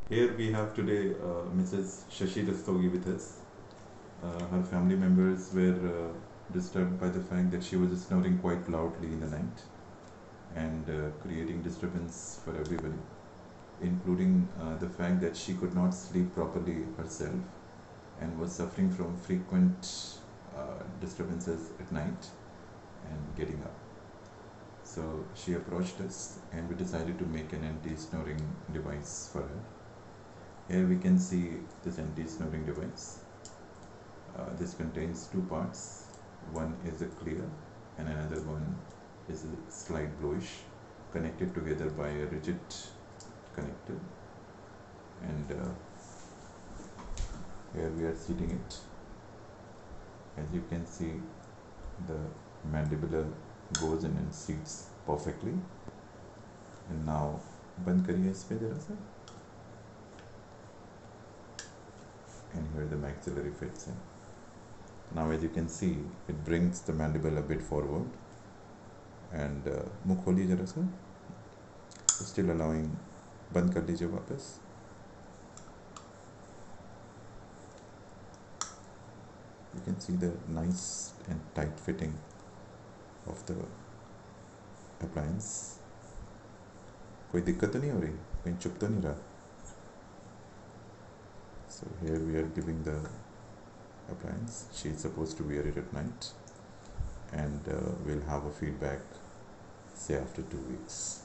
Here we have today Mrs. Shashi Rastogi with us. Her family members were disturbed by the fact that she was snoring quite loudly in the night and creating disturbance for everybody, including the fact that she could not sleep properly herself and was suffering from frequent disturbances at night and getting up. So she approached us and we decided to make an anti-snoring device for her. Here we can see this anti-snoring device. This contains two parts. One is a clear and another one is a slight bluish, connected together by a rigid connector. And here we are seating it. As you can see, the mandibular goes in and seats perfectly. And now बंद करिए इस पे जरा सा. And here the maxillary fits in. Now as you can see, it brings the mandible a bit forward and मुंह खोलिए जरा सा. Still allowing, बंद कर लीजिए वापस. You can see the nice and tight fitting of the appliance. कोई दिक्कत तो नहीं हो रही, कहीं चुप तो नहीं रहा. So here we are giving the appliance. She is supposed to wear it at night and we'll have a feedback say after 2 weeks.